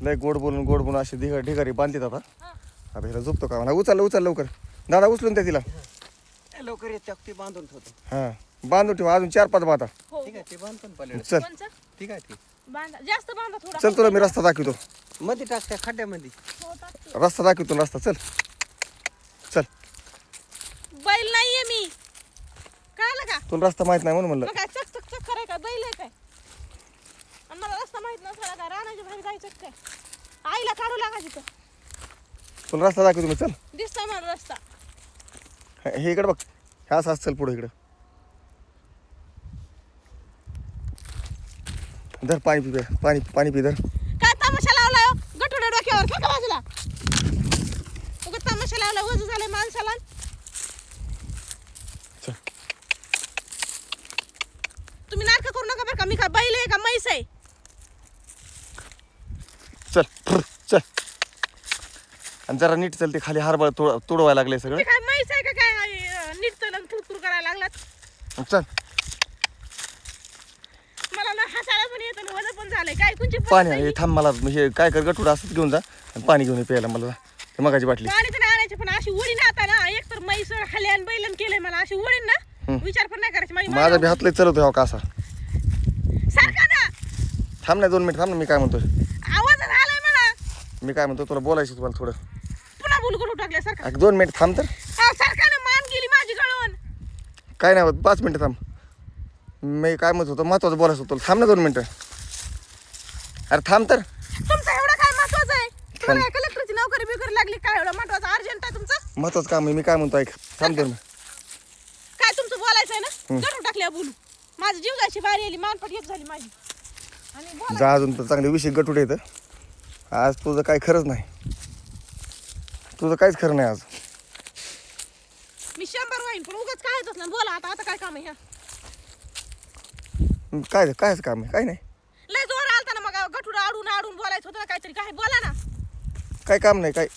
लय गोड बोलून असे ढिगारी बांधतात आता. आता हिला झोपतो का म्हणा. उचल लवकर दादा, उचलून द्या तिला. लवकर येते ते बांधून ठेवतो. हा बांधून ठेवा, अजून 4-5 बाता. ठीक आहे ते बांधतो पहिले. चल ठीक आहे ते बांधा, जास्त बांधा थोडा. चल, तुला मी रस्ता दाखवतो. मध्ये टाकत्या खड्ड्यामध्ये. हो, टाकते. रस्ता दाखवतो, रस्ता. चल चल. बैल नाहीये मी, कळलं का? तुला रस्ता माहित नाही म्हणून म्हणलं. मग काय चक चक चक कराय का? बैल आहे काय? आणि मला रस्ता माहित नसला काय रानाच्या भाग जायचं काय? आईला काढू लागायचं तर. तुला रस्ता दाखवतो मी. चल दिसतोय मला रस्ता. हे इकडे बघ. ह्या असं चल पुढे इकडं. धर पाणी पी, पाणी पी धर. काय तमाशा लावलाय हो? गठुडे डोक्यावर फेका बाजूला. उगाच तमाशा लावला, वजू झालंय माणसाला. चल तुम्ही नाटक करू नका बरं का. मी काय बैल आहे का म्हैस आहे? चल चल. आणि जरा नीट चल, ते खाली हारबळ तोडवायला लागले सगळं. मी काय म्हैस आहे का काय? नीट चलन थुरथुर करायला लागलात. चल. मला ना हसायला पण येतं आणि वजन पण झालंय. काय कोणची पाणी आहे, थांब. मला हे काय कर, गठुडा असंच घेऊन जा आणि पाणी घेऊन ये प्यायला मला. ते मगाची बाटली. पाणी तर नाही आणायचे, पण अशी उडी ना आता ना, एक तर म्हैस हल्यान बैलन केलंय मला. अशी उडीन ना, विचार पण नाही करायची. माझा बी हात लय चलवतो का असा. सारखा ना. थांब ना 2 मिनिट, थांब ना. मी काय म्हणतोय, आवाज आलाय मला. मी काय म्हणतो, तुला बोलायचं तुम्हाला थोडं. पुन्हा बुलगुल टाकल्या सारखा. 2 मिनिट थांब तर. सारखा ना, मान गेली माझी गळून. काय नाही होत, 5 मिनिटं थांब. मी काय म्हणत होतो, महत्वाचं बोलायचं होतं तुला. थांब ना 2 मिनिटं. अरे थांब तर. तुमचं एवढं काय महत्वाचं आहे? तुम्हाला काय कलेक्टरची नोकरी बिकरी लागली काय? एवढं महत्वाचं अर्जंट आहे तुमचं? महत्वाचं काम आहे. मी काय म्हणतो, ऐक. थांब 2 मिनिट. काय तुमचं बोलायचं आहे ना? गटू टाकल्या बोलू. माझी जीव जायची बारी आली, मानपट येत झाली माझी. आणि बोला. जा अजून तर चांगले विषय गटुडे येतं. आज तुझं काय खरंच नाही. तुझं काहीच खरं नाही आज. मी 100 वाईन, पण उगाच काय येतच ना. बोला आता काय काम आहे ह्या? कायच काम आहे? काय नाही. लय जोर आलता ना मग. गठुडा आडून बोलायचं होतं ना काहीतरी. काय बोला ना. काय काम नाही काय.